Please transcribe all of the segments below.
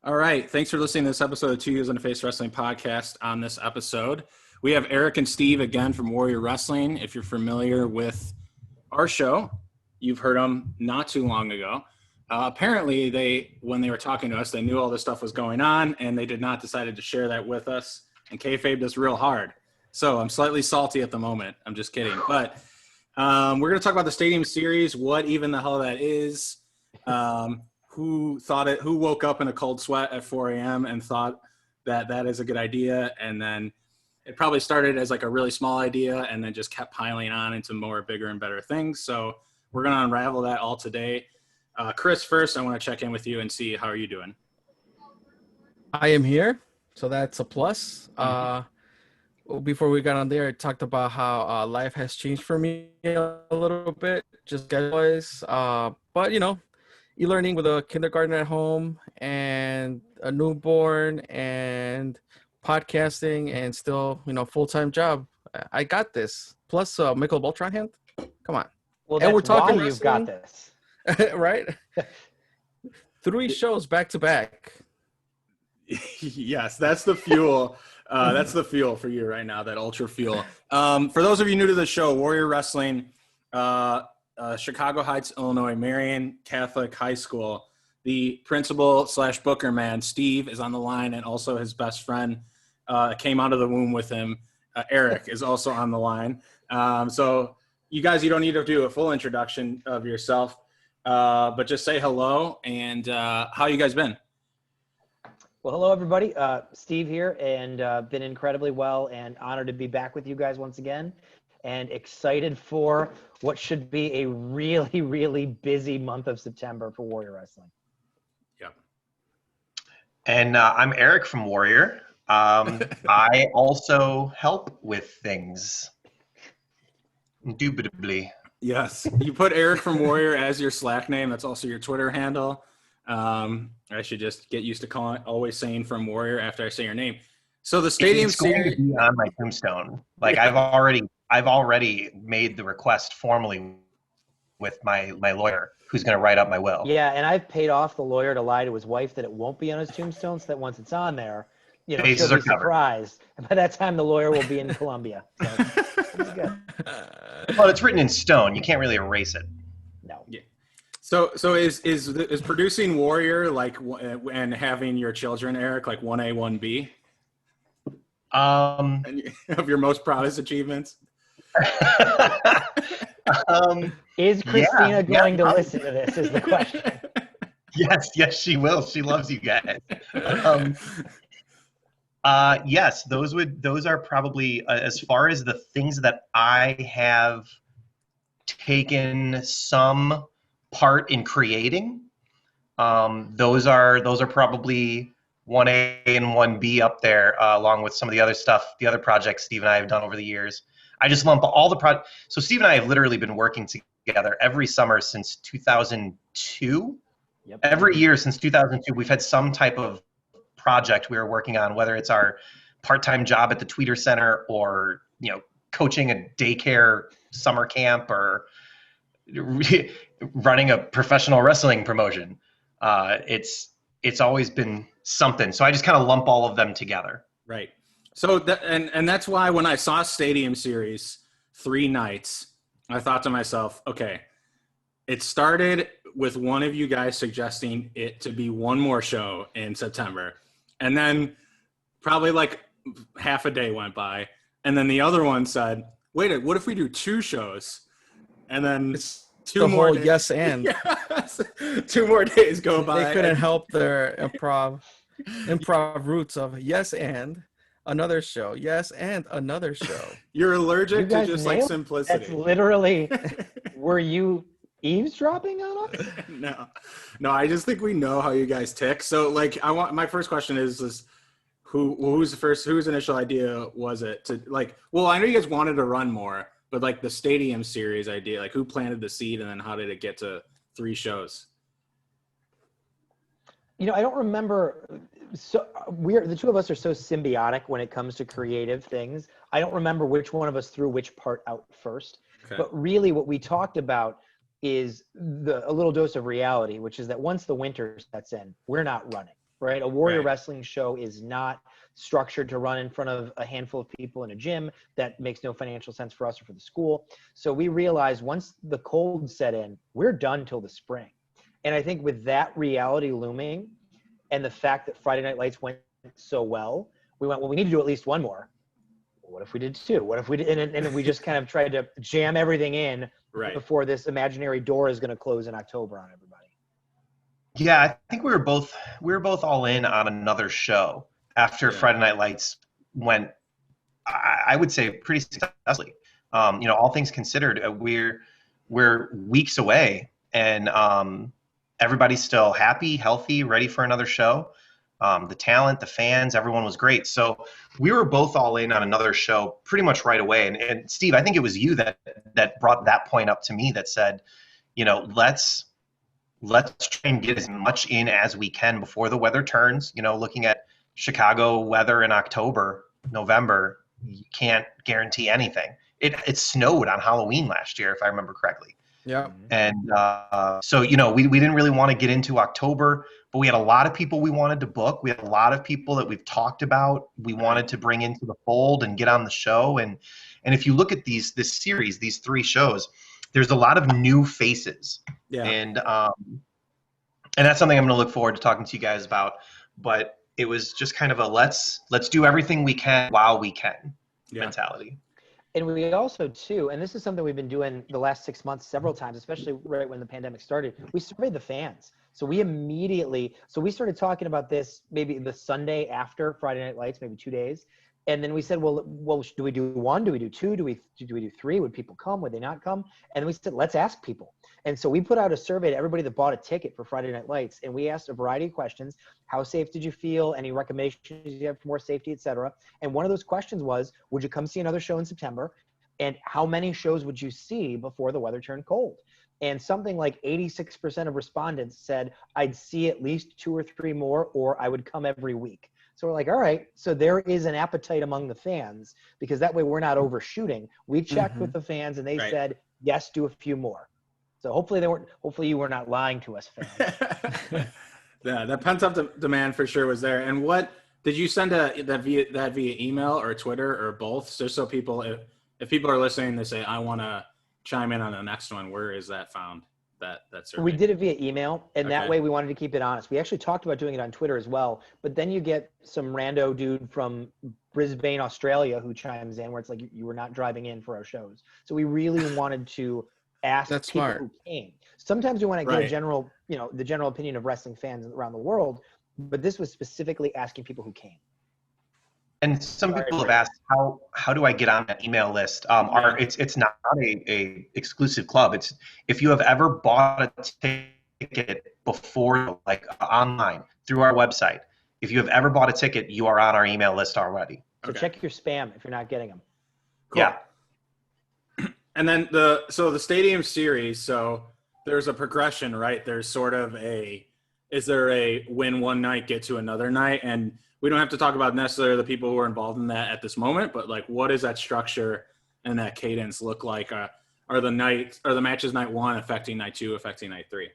All right. Thanks for listening to this episode of 2 Years in the Face Wrestling Podcast. On this episode, we have Eric and Steve again from Warrior Wrestling. If you're familiar with our show, you've heard them not too long ago. Apparently, when they were talking to us, they knew all this stuff was going on, and they did not decide to share that with us and kayfabed us real hard. So I'm slightly salty at the moment. I'm just kidding. But we're going to talk about the Stadium Series, what even the hell that is. Who woke up in a cold sweat at 4 a.m. and thought that is a good idea. And then it probably started as like a really small idea and then just kept piling on into more bigger and better things. So we're going to unravel that all today. Chris, first, I want to check in with you and see how are you doing? I am here. So that's a plus. Before we got on there, I talked about how life has changed for me a little bit, just guys. But, e-learning with a kindergarten at home and a newborn and podcasting and still, full-time job. I got this. Plus Michael Voltron hand. Come on. Well, that's and we're talking why you've got this. right? 3 shows back to back. Yes, that's the fuel. That's the fuel for you right now, that ultra fuel. For those of you new to the show, Warrior Wrestling, Chicago Heights, Illinois, Marian Catholic High School. The principal / booker man, Steve, is on the line, and also his best friend came out of the womb with him. Eric is also on the line. So you guys, you don't need to do a full introduction of yourself, but just say hello and how you guys been? Well, hello, everybody. Steve here, and been incredibly well and honored to be back with you guys once again, and excited for what should be a really, really busy month of September for Warrior Wrestling. Yeah. And I'm Eric from Warrior. I also help with things, indubitably. Yes. You put Eric from Warrior as your Slack name. That's also your Twitter handle. I should just get used to always saying from Warrior after I say your name. So the Stadium Series going to be on my tombstone. Like I've already made the request formally with my lawyer, who's going to write up my will. Yeah, and I've paid off the lawyer to lie to his wife that it won't be on his tombstone, so that once it's on there, she'll be surprised. And by that time, the lawyer will be in Colombia. So it's good. Well, it's written in stone. You can't really erase it. No. Yeah. So is producing Warrior like and having your children, Eric, like 1A, 1B? Of your most proudest achievements? Is Christina going to listen to this is the question. Yes, she will. She loves you guys. Yes, those are probably as far as the things that I have taken some part in creating. Those are probably 1A and 1B up there, along with some of the other stuff, the other projects Steve and I have done over the years. I just lump all the projects. So Steve and I have literally been working together every summer since 2002. Yep. Every year since 2002, we've had some type of project we were working on, whether it's our part-time job at the Tweeter Center or, coaching a daycare summer camp or running a professional wrestling promotion. It's always been something. So I just kind of lump all of them together. Right. So and that's why when I saw Stadium Series 3 nights, I thought to myself, okay, it started with one of you guys suggesting it to be one more show in September. And then probably like half a day went by. And then the other one said, wait, what if we do 2 shows? And then It's 2 the more whole days. yes and. Yes. 2 more days go by. They couldn't help their improv roots of yes and another show. Yes and another show. You're allergic You to guys just like nailed it. simplicity. That's literally, were you eavesdropping on us? No, I just think we know how you guys tick. So like my first question is whose initial idea was it to like, well, I know you guys wanted to run more, but like the Stadium Series idea, like who planted the seed and then how did it get to 3 shows? I don't remember. So the 2 of us are so symbiotic when it comes to creative things. I don't remember which one of us threw which part out first. Okay. But really what we talked about is a little dose of reality, which is that once the winter sets in, we're not running. right? A Warrior Right. Wrestling show is not structured to run in front of a handful of people in a gym. That makes no financial sense for us or for the school. So we realized once the cold set in, we're done till the spring. And I think with that reality looming and the fact that Friday Night Lights went so well, we went, well, we need to do at least one more. What if we did two? What if we did? And we just kind of tried to jam everything in Right. before this imaginary door is going to close in October on everybody. Yeah, I think we were both all in on another show after Yeah. Friday Night Lights went, I would say, pretty successfully. All things considered, we're weeks away, and everybody's still happy, healthy, ready for another show. The talent, the fans, everyone was great. So we were both all in on another show pretty much right away. And Steve, I think it was you that brought that point up to me that said, let's try and get as much in as we can before the weather turns. Looking at Chicago weather in October, November, you can't guarantee anything. It snowed on Halloween last year, if I remember correctly. Yeah. And so, we didn't really want to get into October, but we had a lot of people we wanted to book. We had a lot of people that we've talked about we wanted to bring into the fold and get on the show. And if you look at this series, these 3 shows, there's a lot of new faces. Yeah. And that's something I'm going to look forward to talking to you guys about. But it was just kind of a let's do everything we can while we can mentality. And we also, too, and this is something we've been doing the last 6 months several times, especially right when the pandemic started, we surveyed the fans. So we started talking about this maybe the Sunday after Friday Night Lights, maybe 2 days. And then we said, well, do we do 1? Do we do 2? Do we do 3? Would people come? Would they not come? And we said, let's ask people. And so we put out a survey to everybody that bought a ticket for Friday Night Lights. And we asked a variety of questions. How safe did you feel? Any recommendations you have for more safety, et cetera? And one of those questions was, would you come see another show in September? And how many shows would you see before the weather turned cold? And something like 86% of respondents said, I'd see at least 2 or 3 more, or I would come every week. So we're like, all right, so there is an appetite among the fans, because that way we're not overshooting. We checked with the fans and they said, yes, do a few more. So hopefully you were not lying to us, fans. Yeah, that pent-up demand for sure was there. And what did you send that via email or Twitter or both? So people, if people are listening, they say, I want to chime in on the next one, where is that found? That survey? We did it via email, and that way we wanted to keep it honest. We actually talked about doing it on Twitter as well, but then you get some rando dude from Brisbane, Australia, who chimes in where it's like you were not driving in for our shows. So we really wanted to ask people who came. Sometimes we want to get a general, the general opinion of wrestling fans around the world, but this was specifically asking people who came. And some people have asked, how do I get on that email list? It's not a exclusive club. It's if you have ever bought a ticket before, like online through our website. If you have ever bought a ticket, you are on our email list already. So check your spam if you're not getting them. Cool. Yeah. And then the stadium series. So there's a progression, right? There's sort of is there a win one night, get to another night? And we don't have to talk about necessarily the people who are involved in that at this moment, but like, what does that structure and that cadence look like? Are the matches night 1 affecting night 2, affecting night 3?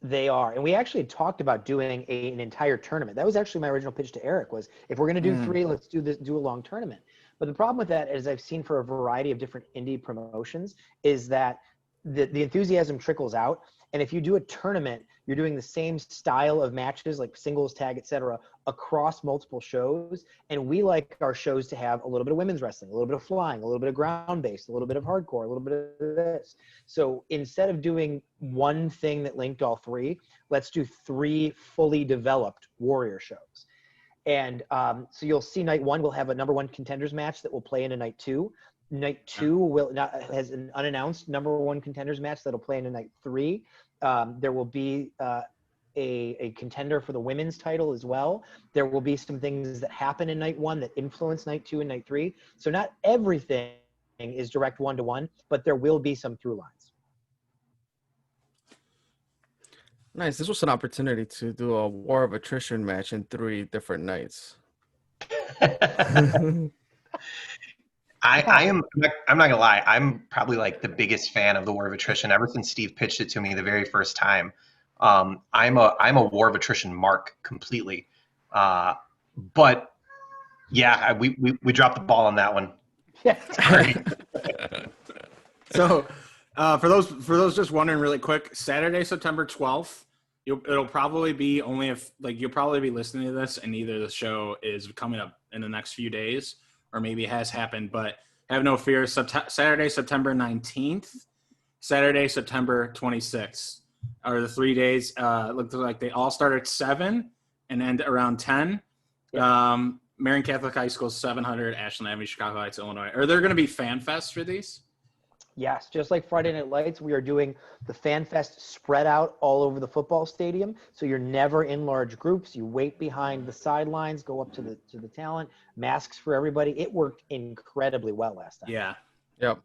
They are. And we actually talked about doing an entire tournament. That was actually my original pitch to Eric was, if we're going to do 3, let's do a long tournament. But the problem with that, as I've seen for a variety of different indie promotions, is that the enthusiasm trickles out. And if you do a tournament, you're doing the same style of matches, like singles, tag, et cetera, across multiple shows. And we like our shows to have a little bit of women's wrestling, a little bit of flying, a little bit of ground-based, a little bit of hardcore, a little bit of this. So instead of doing one thing that linked all 3, let's do 3 fully developed Warrior shows. And so you'll see night 1 will have a number 1 contenders match that will play into night 2. Night 2 has an unannounced number 1 contenders match that'll play into night 3. There will be a contender for the women's title as well. There will be some things that happen in night 1 that influence night 2 and night 3. So not everything is direct 1-to-1, but there will be some through lines. Nice. This was an opportunity to do a war of attrition match in 3 different nights. I'm not gonna lie. I'm probably like the biggest fan of the War of Attrition ever since Steve pitched it to me the very first time. I'm a war of attrition mark completely. But yeah, we dropped the ball on that one. Yeah. Sorry. So, for those just wondering, really quick, Saturday, September 12th, it'll probably be only if you'll probably be listening to this, and either the show is coming up in the next few days, or maybe it has happened. But have no fear. Saturday, September 19th, Saturday, September 26th are the 3 days. Looks like they all start at 7 and end around 10. Yeah. Marion Catholic High School, 700 Ashland Avenue, Chicago Heights, Illinois. Are there going to be fan fests for these? Yes, just like Friday Night Lights, we are doing the Fan Fest spread out all over the football stadium. So you're never in large groups. You wait behind the sidelines, go up to the talent, masks for everybody. It worked incredibly well last time. Yeah. Yep.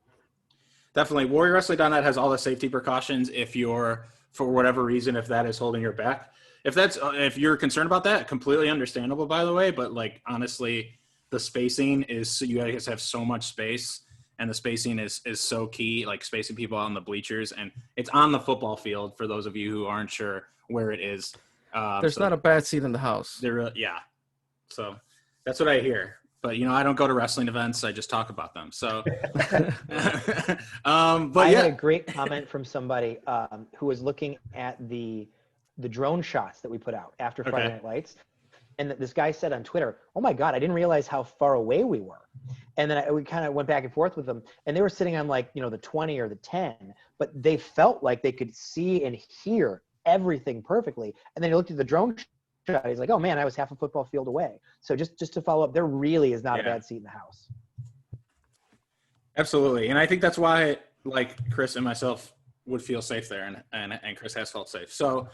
Definitely. WarriorWrestling.net has all the safety precautions if you're, for whatever reason, if that is holding your back. If you're concerned about that, completely understandable, by the way. But honestly, the spacing is, you guys have so much space, and the spacing is so key, spacing people on the bleachers, and it's on the football field for those of you who aren't sure where it is. There's not a bad seat in the house. Yeah. So that's what I hear. But, I don't go to wrestling events. I just talk about them. So, but I yeah. had a great comment from somebody who was looking at the drone shots that we put out after Friday Night Lights. And this guy said on Twitter, "Oh my God, I didn't realize how far away we were." And then we kind of went back and forth with them, and they were sitting on the 20 or the 10, but they felt like they could see and hear everything perfectly. And then he looked at the drone shot. He's like, "Oh man, I was half a football field away." So just to follow up, there really is not a bad seat in the house. Absolutely. And I think that's why Chris and myself would feel safe there, and Chris has felt safe. So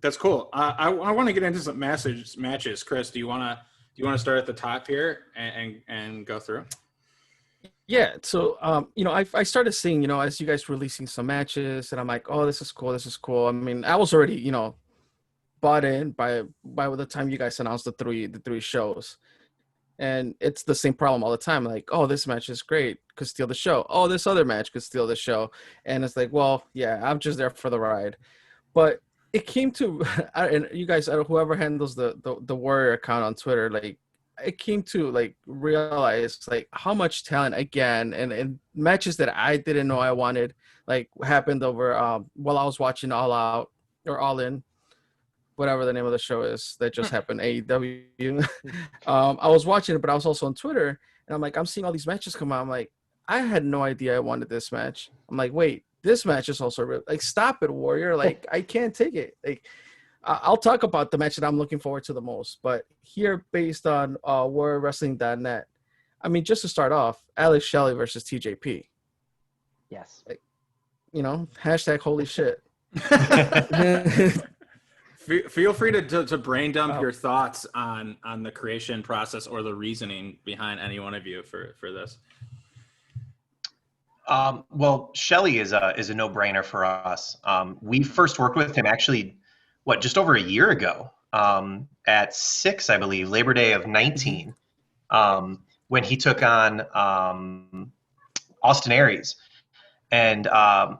that's cool. I want to get into some matches. Chris, do you want to start at the top here and go through? Yeah. So, I started seeing, as you guys releasing some matches, and I'm like, oh, this is cool. This is cool. I mean, I was already, bought in by the time you guys announced the three shows. And it's the same problem all the time. Like, oh, this match is great, could steal the show. Oh, this other match could steal the show. And it's like, well, yeah, I'm just there for the ride. But it came to, and you guys, whoever handles the Warrior account on Twitter, it came to realize how much talent again and matches that I didn't know I wanted happened over while I was watching All Out or All In, whatever the name of the show is that just happened, AEW. I was watching it, but I was also on Twitter, and I'm like, I'm seeing all these matches come out. I'm like, I had no idea I wanted this match. I'm like, wait, this match is also real. Stop it, Warrior. I can't take it. I'll talk about the match that I'm looking forward to the most, but here, based on WarriorWrestling.net, I mean, just to start off, Alex Shelley versus TJP. Yes. Hashtag holy shit. Feel free to brain dump your thoughts on the creation process or the reasoning behind any one of you for this. Well, Shelley is a no-brainer for us. We first worked with him actually, just over a year ago, at 6, I believe, Labor Day of 19, when he took on Austin Aries. And I'm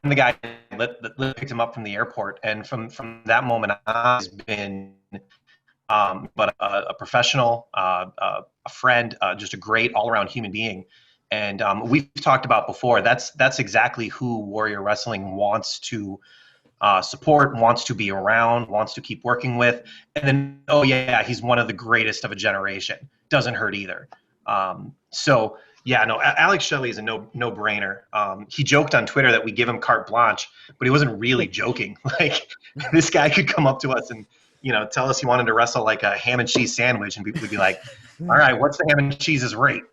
the guy that picked him up from the airport. And from that moment on, he's been a professional, a friend, just a great all-around human being. And we've talked about before, that's exactly who Warrior Wrestling wants to support, wants to be around, wants to keep working with. And then, oh yeah, he's one of the greatest of a generation. Doesn't hurt either. So yeah, no, Alex Shelley is a no-brainer. He joked on Twitter that we give him carte blanche, but he wasn't really joking. This guy could come up to us and, tell us he wanted to wrestle like a ham and cheese sandwich, and we'd be like, all right, what's the ham and cheese's rate?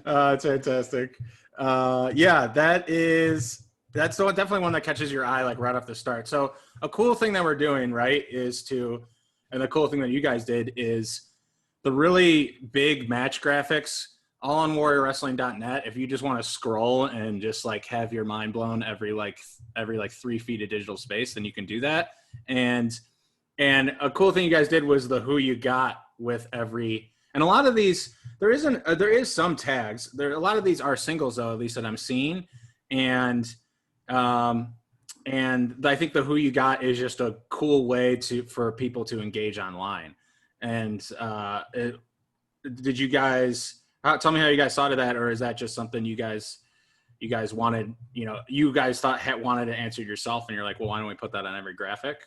It's fantastic. Yeah, that's definitely one that catches your eye right off the start. So a cool thing that we're doing, right, and the cool thing that you guys did is the really big match graphics all on WarriorWrestling.net. If you just want to scroll and just have your mind blown every 3 feet of digital space, then you can do that. And a cool thing you guys did was the who you got with every, and a lot of these, there is some tags. A lot of these are singles though, at least that I'm seeing. and I think the who you got is just a cool way for people to engage online. And did you guys tell me how you guys thought of that, or is that just something you guys wanted? You guys wanted to answer yourself, and you're like, well, why don't we put that on every graphic?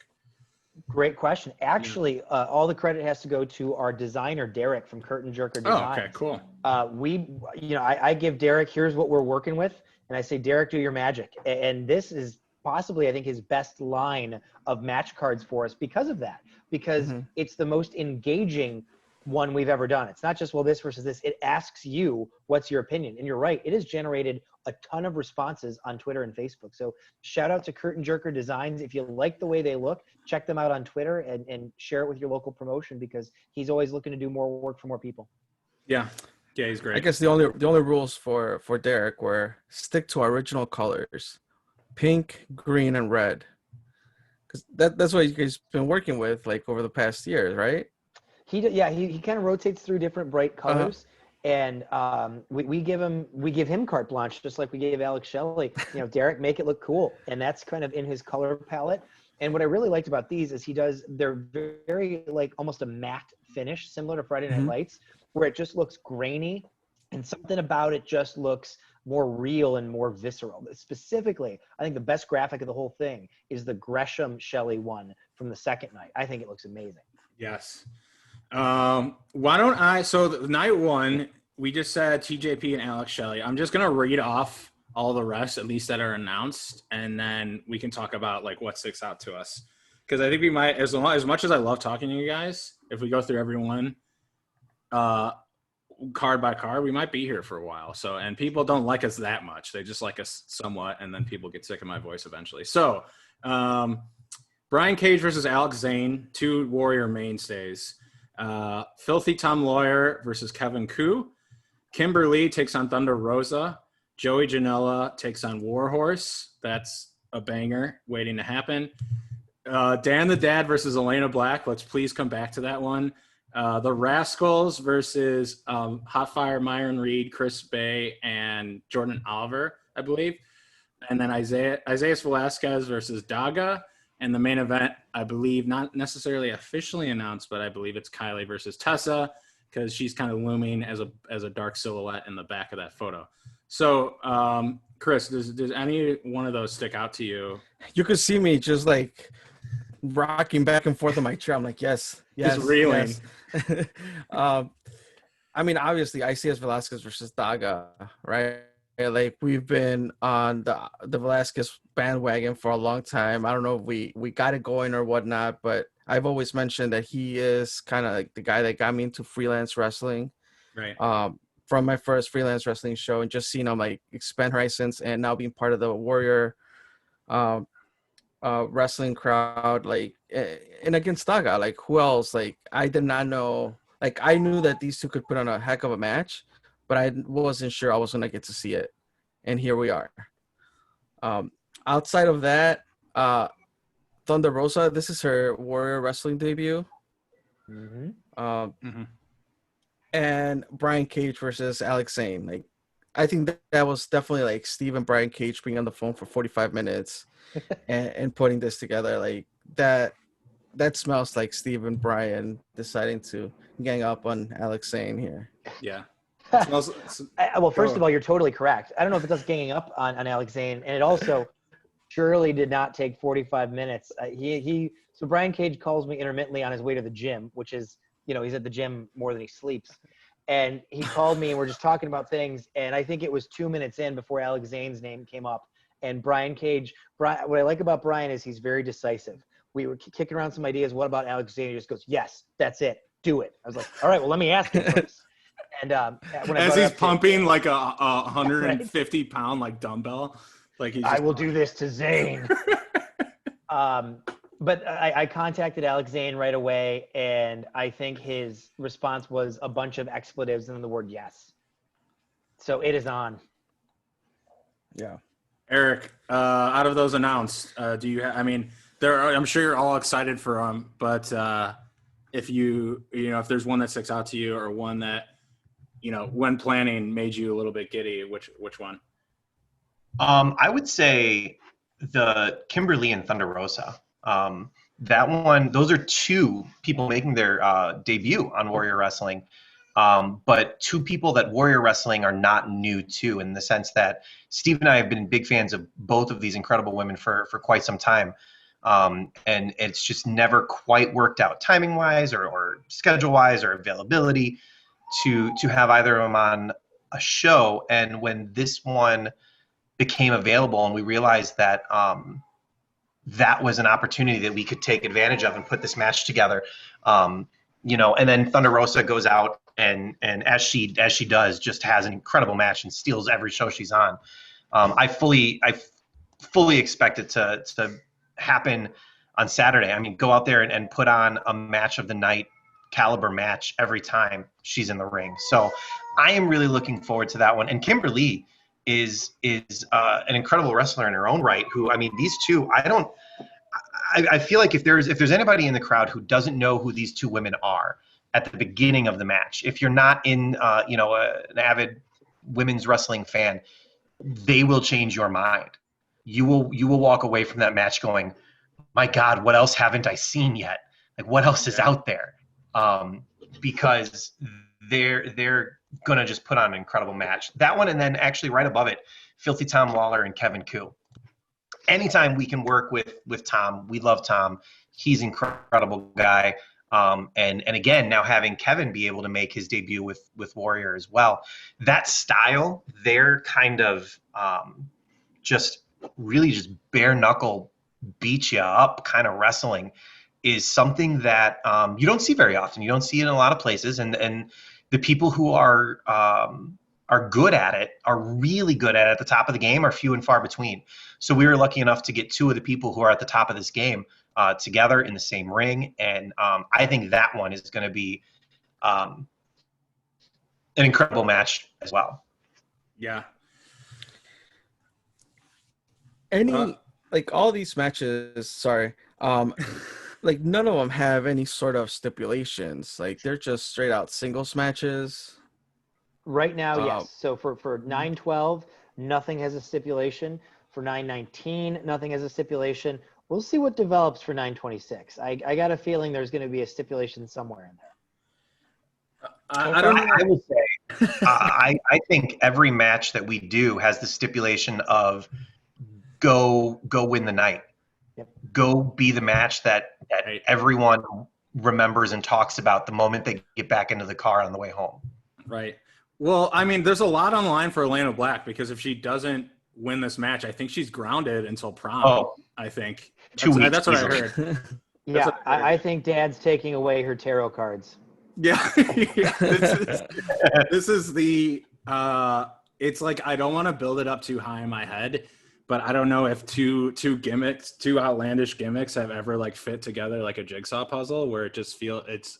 Great question. Actually, all the credit has to go to our designer, Derek from Curtain Jerker Designs. Oh, okay, cool. I give Derek, here's what we're working with. And I say, Derek, do your magic. And this is possibly, I think, his best line of match cards for us because of that. Because it's the most engaging one we've ever done. It's not just, well, this versus this. It asks you, what's your opinion? And you're right. It has generated a ton of responses on Twitter and Facebook. So shout out to Curtain Jerker Designs. If you like the way they look, check them out on Twitter and share it with your local promotion, because he's always looking to do more work for more people. Yeah. Yeah, he's great. I guess the only rules for Derek were stick to our original colors, pink, green, and red. Because that's what you guys been working with like over the past years, right? He kind of rotates through different bright colors, and we give him carte blanche, just like we gave Alex Shelley. Derek, make it look cool, and that's kind of in his color palette. And what I really liked about these is they're very like almost a matte finish, similar to Friday Night Lights, where it just looks grainy, and something about it just looks more real and more visceral. But specifically, I think the best graphic of the whole thing is the Gresham Shelley one from the second night. I think it looks amazing. Yes. So night one, we just said TJP and Alex Shelley. I'm just going to read off all the rest, at least that are announced, and then we can talk about like what sticks out to us. Because I think we might, as much as I love talking to you guys, if we go through everyone card by card, we might be here for a while. So, and people don't like us that much. They just like us somewhat, and then people get sick of my voice eventually. So, Brian Cage versus Alex Zane, two Warrior mainstays. Filthy Tom Lawyer versus Kevin Koo. Kimberly takes on Thunder Rosa. Joey Janela takes on Warhorse. That's a banger waiting to happen. Dan the Dad versus Elena Black. Let's please come back to that one. The Rascals versus Hot Fire, Myron Reed, Chris Bay, and Jordan Oliver, I believe. And then Isaiah Velasquez versus Daga. And the main event, I believe, not necessarily officially announced, but I believe it's Kylie versus Tessa, because she's kind of looming as a dark silhouette in the back of that photo. So, Chris, does any one of those stick out to you? You could see me just like rocking back and forth in my chair. I'm like, yes, just reeling. Yes. I mean, obviously, ICS Velasquez versus Daga, right? Like, we've been on the Velasquez bandwagon for a long time. I don't know if we got it going or whatnot, but I've always mentioned that he is kind of like the guy that got me into freelance wrestling. Right. From my first freelance wrestling show, and just seeing him like expand horizons, and now being part of the Warrior wrestling crowd, like, and against Daga, like, who else? Like, I did not know. Like, I knew that these two could put on a heck of a match, but I wasn't sure I was going to get to see it. And here we are. Outside of that, Thunder Rosa, this is her Warrior Wrestling debut. And Brian Cage versus Alex Zane. Like, I think that was definitely like Steve and Brian Cage being on the phone for 45 minutes and putting this together. Like, that smells like Steve and Brian deciding to gang up on Alex Zane here. Yeah. Well, first of all, you're totally correct. I don't know if it's us ganging up on Alex Zane, and it also surely did not take 45 minutes. So Brian Cage calls me intermittently on his way to the gym, which is, he's at the gym more than he sleeps. And he called me, and we're just talking about things. And I think it was 2 minutes in before Alex Zane's name came up. And Brian Cage, what I like about Brian is he's very decisive. We were kicking around some ideas. What about Alex Zane? He just goes, yes, that's it. Do it. I was like, all right, well, let me ask you first. And when as he's pumping like a 150 pound like dumbbell, like he's I will do this to Zane. But I contacted Alex Zane right away, and I think his response was a bunch of expletives and then the word yes. So it is on. Yeah. Eric, out of those announced, do you I mean, I'm sure you're all excited for them, but if if there's one that sticks out to you, or one that, when planning made you a little bit giddy, which one? I would say the Kimberly and Thunder Rosa. That one, those are two people making their debut on Warrior Wrestling. But two people that Warrior Wrestling are not new to, in the sense that Steve and I have been big fans of both of these incredible women for quite some time. And it's just never quite worked out timing wise or schedule wise or availability to have either of them on a show. And when this one became available and we realized that that was an opportunity that we could take advantage of and put this match together, and then Thunder Rosa goes out and as she does, just has an incredible match and steals every show she's on. I fully expect it to happen on Saturday. I mean, go out there and put on a match of the night caliber match every time she's in the ring. So I am really looking forward to that one. And Kimberly is an incredible wrestler in her own right, who, I mean, these two, I feel like if there's anybody in the crowd who doesn't know who these two women are at the beginning of the match, if you're not an avid women's wrestling fan, they will change your mind. You will walk away from that match going, my God, what else haven't I seen yet? Like, what else is out there? Because they're gonna just put on an incredible match. That one, and then actually right above it, Filthy Tom Lawler and Kevin Koo. Anytime we can work with Tom, we love Tom. He's an incredible guy. And again, now having Kevin be able to make his debut with Warrior as well. That style, their kind of just really just bare knuckle beat you up kind of wrestling is something that you don't see very often. You don't see it in a lot of places, and the people who are good at it, are really good at it at the top of the game, are few and far between. So we were lucky enough to get two of the people who are at the top of this game together in the same ring, and I think that one is going to be an incredible match as well. Yeah. Like all these matches, sorry, like none of them have any sort of stipulations. Like they're just straight out singles matches. Right now, yes. So for 9/12, nothing has a stipulation. For 9/19, nothing has a stipulation. We'll see what develops for 9/26. I got a feeling there's going to be a stipulation somewhere in there. I don't know. I will say, I think every match that we do has the stipulation of go win the night. Yep. Go be the match that Right. everyone remembers and talks about the moment they get back into the car on the way home. Right. Well, I mean, there's a lot on the line for Elena Black, because if she doesn't win this match, I think she's grounded until prom. Oh, I think 2 weeks. That's what I easily. heard. Yeah, what I heard. I think Dad's taking away her tarot cards. Yeah. Yeah. This is the it's like, I don't want to build it up too high in my head, but I don't know if two outlandish gimmicks have ever like fit together like a jigsaw puzzle, where it just it's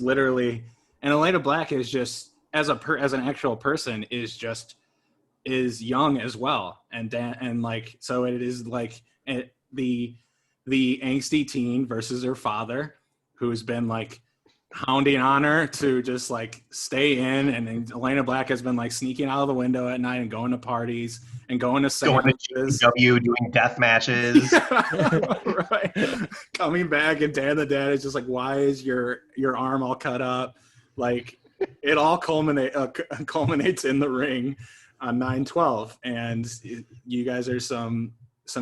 literally, and Elena Black is just as an actual person is young as well, and like, so it is like the angsty teen versus her father, who's been like hounding on her to just like stay in, and then Elena Black has been like sneaking out of the window at night and going to parties and going to sandwiches, doing death matches. right, coming back, and Dan the dad is just like, why is your arm all cut up? Like, it all culminates in the ring on 9/12, and you guys are some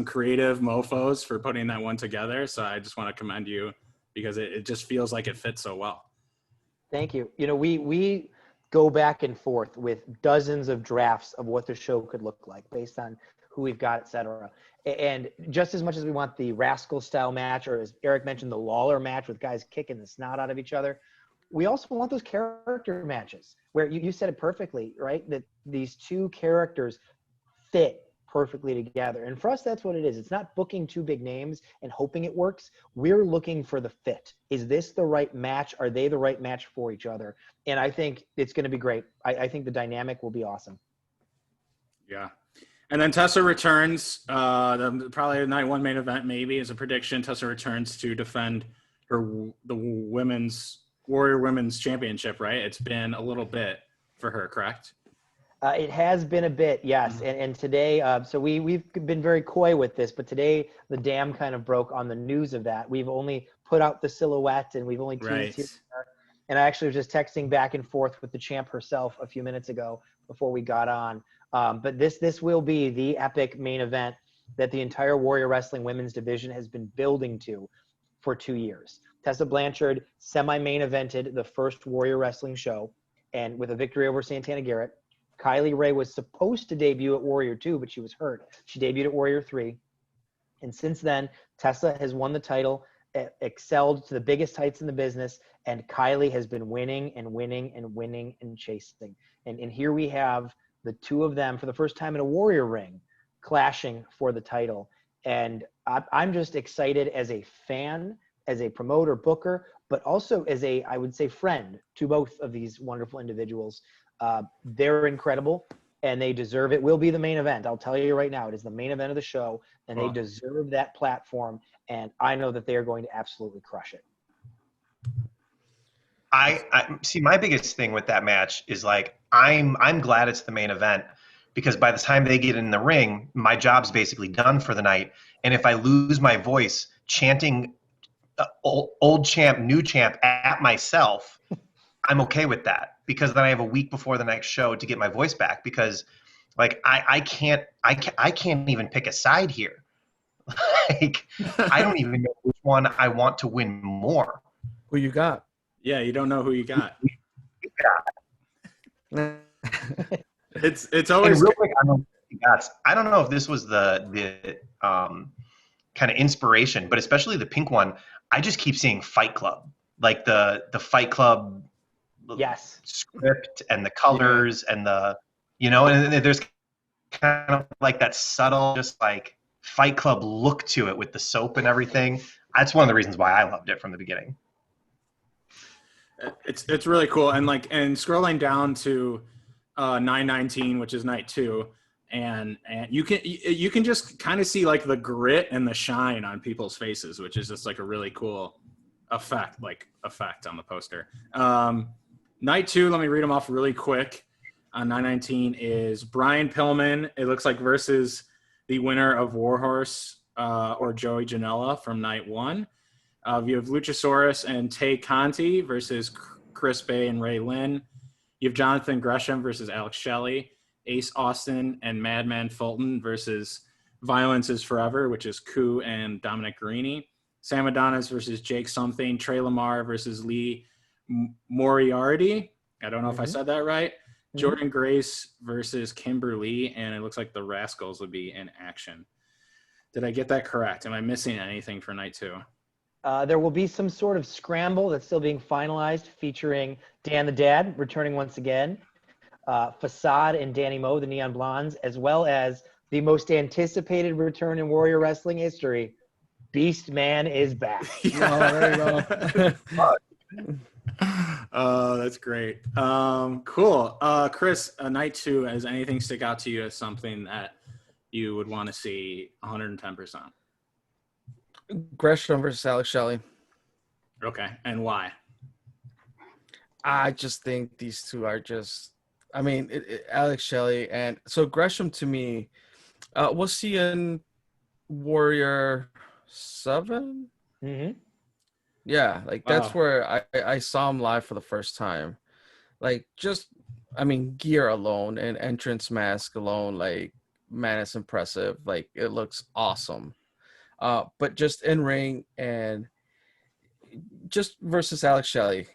creative mofos for putting that one together. So I just want to commend you, because it just feels like it fits so well. Thank you. You know, we go back and forth with dozens of drafts of what the show could look like based on who we've got, et cetera. And just as much as we want the Rascal style match, or as Eric mentioned, the Lawler match with guys kicking the snot out of each other, we also want those character matches where you said it perfectly, right? That these two characters fit perfectly together. And for us, that's what it is. It's not booking two big names and hoping it works. We're looking for the fit. Is this the right match? Are they the right match for each other? And I think it's going to be great. I think the dynamic will be awesome. Yeah. And then Tessa returns, probably the night one main event, maybe, is a prediction. Tessa returns to defend the Warrior Women's Championship, right? It's been a little bit for her, correct? It has been a bit, yes. And today, so we've been very coy with this, but today the dam kind of broke on the news of that. We've only put out the silhouette and we've only teased Right. here. And I actually was just texting back and forth with the champ herself a few minutes ago before we got on. But this will be the epic main event that the entire Warrior Wrestling women's division has been building to for 2 years. Tessa Blanchard semi-main evented the first Warrior Wrestling show, and with a victory over Santana Garrett. Kylie Ray was supposed to debut at Warrior 2, but she was hurt. She debuted at Warrior 3. And since then, Tessa has won the title, excelled to the biggest heights in the business, and Kylie has been winning and winning and winning and chasing. And here we have the two of them for the first time in a Warrior ring clashing for the title. And I'm just excited as a fan, as a promoter, booker, but also as a, I would say, friend to both of these wonderful individuals. They're incredible and they deserve it. Will be the main event. I'll tell you right now, it is the main event of the show and they deserve that platform. And I know that they are going to absolutely crush it. I see. My biggest thing with that match is like I'm glad it's the main event because by the time they get in the ring, my job's basically done for the night. And if I lose my voice chanting old champ, new champ at myself, I'm okay with that because then I have a week before the next show to get my voice back because like I can't even pick a side here. Like I don't even know which one I want to win more. Who you got? Yeah, you don't know who you got. It's always and real quick, I don't know if this was the kind of inspiration, but especially the pink one. I just keep seeing Fight Club, like the Fight Club script and the colors and the and there's kind of like that subtle, just like Fight Club look to it with the soap and everything. That's one of the reasons why I loved it from the beginning. It's really cool, and scrolling down to 9/19, which is night 2, and you can just kind of see like the grit and the shine on people's faces, which is just like a really cool effect on the poster. Night 2, let me read them off really quick. On 9/19 is Brian Pillman. It looks like versus the winner of Warhorse or Joey Janela from night 1. You have Luchasaurus and Tay Conti versus Chris Bay and Ray Lynn. You have Jonathan Gresham versus Alex Shelley. Ace Austin and Madman Fulton versus Violence is Forever, which is Ku and Dominic Guarini. Sam Adonis versus Jake Something. Trey Lamar versus Lee Moriarty. I don't know if I said that right. Jordan Grace versus Kimberly, and it looks like the Rascals would be in action. Did I get that correct? Am I missing anything for night 2? There will be some sort of scramble that's still being finalized featuring Dan the Dad returning once again, Facade and Danny Moe, the Neon Blondes, as well as the most anticipated return in Warrior Wrestling history, Beast Man is back. Oh, there you go. Oh, that's great. Cool. Chris, night 2, has anything stick out to you as something that you would want to see 110%? Gresham versus Alex Shelley. Okay, and why? I just think these two are just, I mean, Alex Shelley and so Gresham to me, we'll see in Warrior 7. Mm-hmm. Yeah, like that's where I saw him live for the first time. Like just, I mean, gear alone and entrance mask alone, like man, it's impressive. Like it looks awesome. But just in ring and just versus Alex Shelley,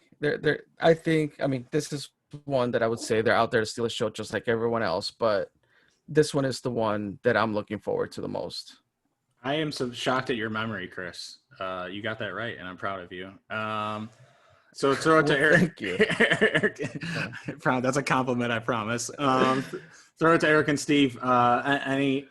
I think, I mean, this is one that I would say they're out there to steal a show just like everyone else, but this one is the one that I'm looking forward to the most. I am so shocked at your memory, Chris. You got that right, and I'm proud of you. So throw it to Eric. Thank you. Eric, that's a compliment, I promise. Throw it to Eric and Steve. Any,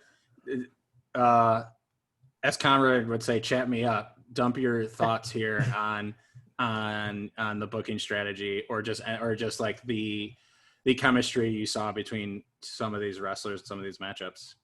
as Conrad would say, chat me up. Dump your thoughts here on the booking strategy, or just like the chemistry you saw between some of these wrestlers, some of these matchups.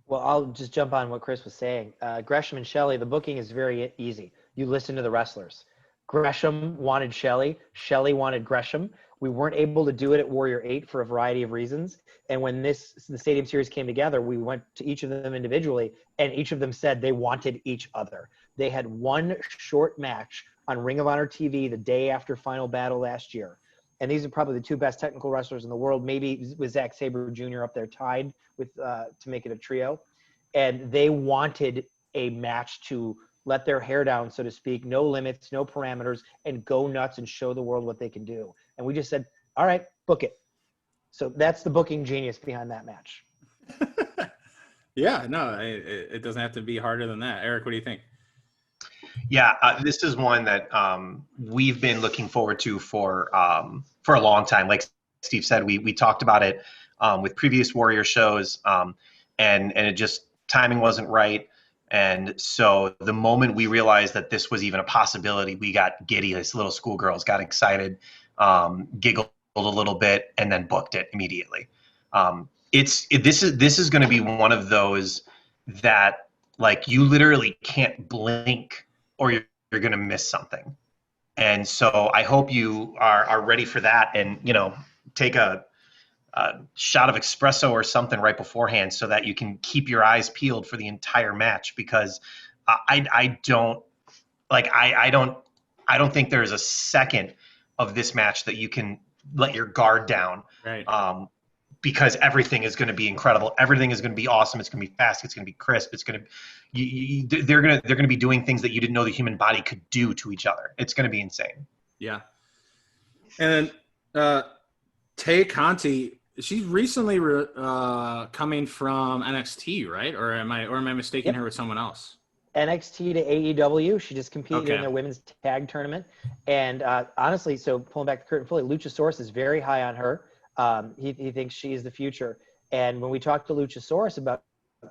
Well, I'll just jump on what Chris was saying. Gresham and Shelley, the booking is very easy. You listen to the wrestlers. Gresham wanted Shelley. Shelley wanted Gresham. We weren't able to do it at Warrior 8 for a variety of reasons. And when the Stadium Series came together, we went to each of them individually, and each of them said they wanted each other. They had one short match on Ring of Honor TV the day after Final Battle last year. And these are probably the two best technical wrestlers in the world, maybe with Zack Sabre Jr. up there tied with to make it a trio. And they wanted a match to let their hair down, so to speak, no limits, no parameters, and go nuts and show the world what they can do. And we just said, all right, book it. So that's the booking genius behind that match. Yeah, no, it doesn't have to be harder than that. Eric, what do you think? Yeah, this is one that we've been looking forward to for a long time. Like Steve said, we talked about it with previous Warrior shows, and it just timing wasn't right. And so the moment we realized that this was even a possibility, we got giddy as little schoolgirls, got excited, giggled a little bit, and then booked it immediately. This is going to be one of those that, like, you literally can't blink or you're going to miss something. And so I hope you are ready for that, and take a shot of espresso or something right beforehand so that you can keep your eyes peeled for the entire match, because I don't think there's a second of this match that you can let your guard down. Right. Because everything is going to be incredible. Everything is going to be awesome. It's going to be fast. It's going to be crisp. It's going to they're going to be doing things that you didn't know the human body could do to each other. It's going to be insane. Yeah. And Tay Conti, she's recently coming from NXT, right? Or am I mistaking her with someone else? NXT to AEW. She just competed in their women's tag tournament. And honestly, so pulling back the curtain fully, Luchasaurus is very high on her. He thinks she is the future. And when we talked to Luchasaurus about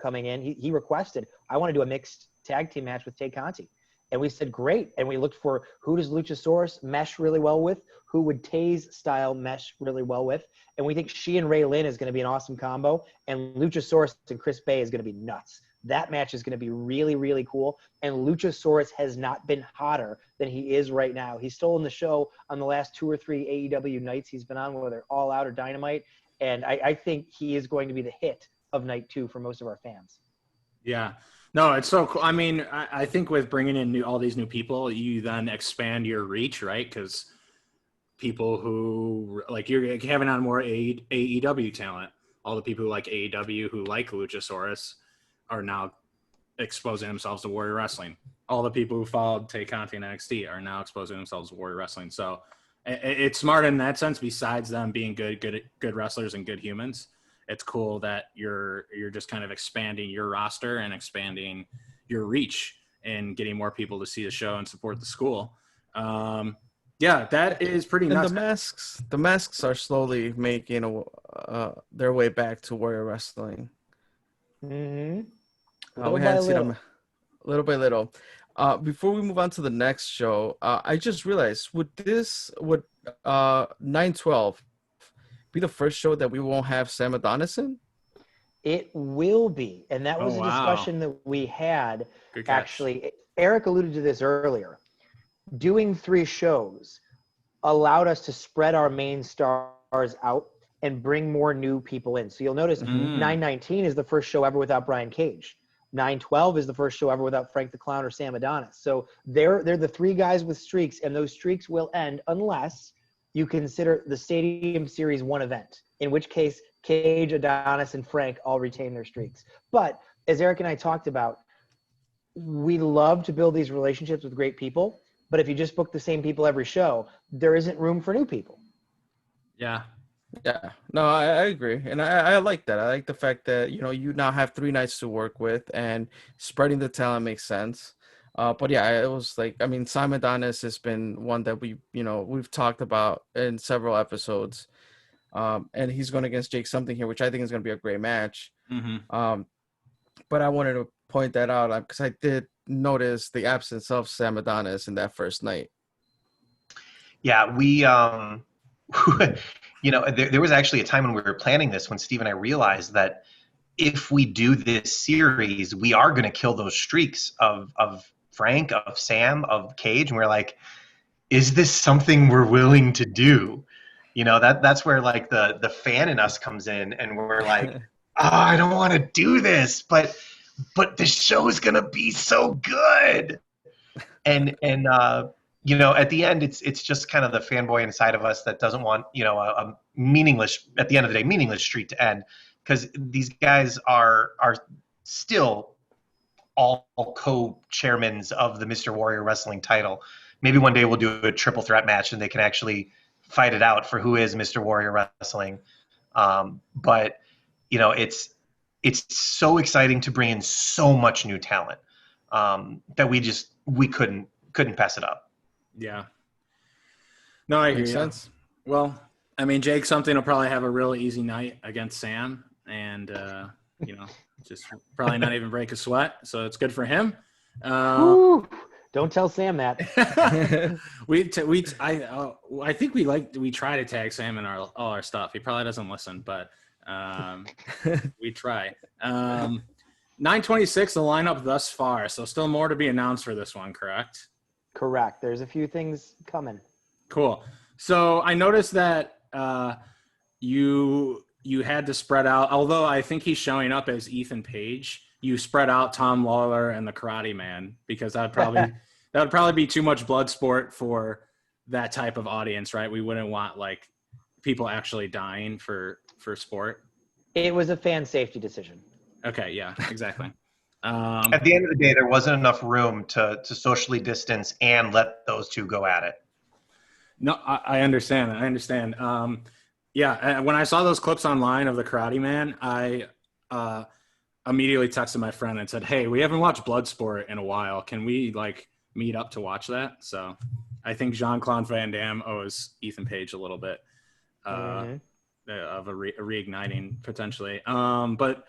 coming in, he requested, I want to do a mixed tag team match with Tay Conti. And we said, great. And we looked for who does Luchasaurus mesh really well with, who would Tay's style mesh really well with. And we think she and Ray Lynn is going to be an awesome combo. And Luchasaurus and Chris Bay is going to be nuts. That match is going to be really, really cool. And Luchasaurus has not been hotter than he is right now. He's still in the show on the last 2 or 3 AEW nights he's been on, whether All Out or Dynamite. And I think he is going to be the hit of night 2 for most of our fans. Yeah. No, it's so cool. I mean, I think with bringing in all these new people, you then expand your reach, right? Because people who, like, you're having on more AEW talent. All the people who like AEW, who like Luchasaurus, are now exposing themselves to Warrior Wrestling. All the people who followed Tay Conti and NXT are now exposing themselves to Warrior Wrestling. So it's smart in that sense. Besides them being good wrestlers and good humans, it's cool that you're just kind of expanding your roster and expanding your reach and getting more people to see the show and support the school. Yeah, that is pretty nuts. And the masks are slowly making their way back to Warrior Wrestling. Mm-hmm. We hadn't seen them little by little. Before we move on to the next show, I just realized, would 9/12 be the first show that we won't have Sam Adonis in? It will be. And that was a discussion that we had. Actually, Eric alluded to this earlier. Doing 3 shows allowed us to spread our main stars out and bring more new people in. So you'll notice 9/19 is the first show ever without Brian Cage. 9/12 is the first show ever without Frank the Clown or Sam Adonis. So they're the 3 guys with streaks, and those streaks will end unless you consider the Stadium Series 1 event, in which case Cage, Adonis, and Frank all retain their streaks. But as Eric and I talked about, we love to build these relationships with great people, but if you just book the same people every show, there isn't room for new people. Yeah. Yeah, no, I agree. And I like that. I like the fact that, you now have 3 nights to work with, and spreading the talent makes sense. But yeah, it was like, I mean, Sam Adonis has been one that we've talked about in several episodes. And he's going against Jake Something here, which I think is going to be a great match. Mm-hmm. But I wanted to point that out because I did notice the absence of Sam Adonis in that first night. Yeah, we, there was actually a time when we were planning this, when Steve and I realized that if we do this series, we are going to kill those streaks of Frank, of Sam, of Cage. And we're like, is this something we're willing to do? You know, that's where like the fan in us comes in, and we're like, oh, I don't want to do this, but the show's gonna be so good. And you know, at the end, it's just kind of the fanboy inside of us that doesn't want, you know, a meaningless, at the end of the day, meaningless streak to end, because these guys are still all co-chairmans of the Mr. Warrior Wrestling title. Maybe one day we'll do a triple threat match and they can actually fight it out for who is Mr. Warrior Wrestling. But you know, it's so exciting to bring in so much new talent that we couldn't pass it up. Yeah. No, I hear Makes you. sense. Well, I mean, Jake something will probably have a really easy night against Sam, and you know, just probably not even break a sweat. So it's good for him. Woo! Don't tell Sam that. I think we try to tag Sam in all our stuff. He probably doesn't listen, but we try. 926, the lineup thus far. So still more to be announced for this one, correct? Correct. There's a few things coming. Cool. So I noticed that you had to spread out, although I think he's showing up as Ethan Page. You spread out Tom Lawler and the Karate Man, because that would probably be too much blood sport for that type of audience, right? We wouldn't want like people actually dying for sport. It was a fan safety decision. Okay, yeah, exactly. At the end of the day, there wasn't enough room to socially distance and let those two go at it. No, I understand. Yeah, when I saw those clips online of the Karate Man, I immediately texted my friend and said, "Hey, we haven't watched Bloodsport in a while. Can we like meet up to watch that?" So I think Jean-Claude Van Damme owes Ethan Page a little bit of a reigniting potentially. But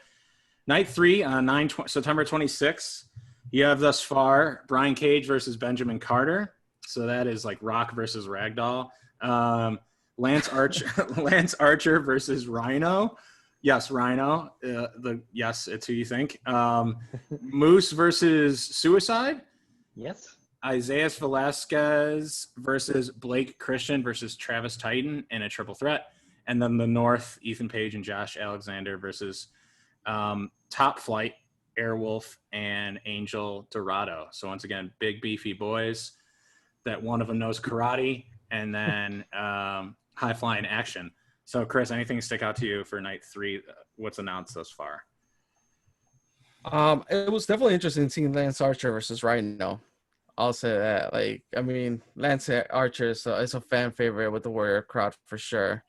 night 3 on September 26th, you have thus far Brian Cage versus Benjamin Carter. So that is like Rock versus Ragdoll. Lance Archer versus Rhino. Yes, Rhino. Yes, it's who you think. Moose versus Suicide. Yes. Isaiah Velasquez versus Blake Christian versus Travis Titan in a triple threat. And then the North, Ethan Page and Josh Alexander versus Top Flight, Airwolf, and Angel Dorado. So once again, big beefy boys that one of them knows karate, and then high flying action. So Chris, anything stick out to you for night 3? What's announced thus far? It was definitely interesting seeing Lance Archer versus Rhino. I'll say that. Like, I mean, Lance Archer is a fan favorite with the Warrior crowd for sure.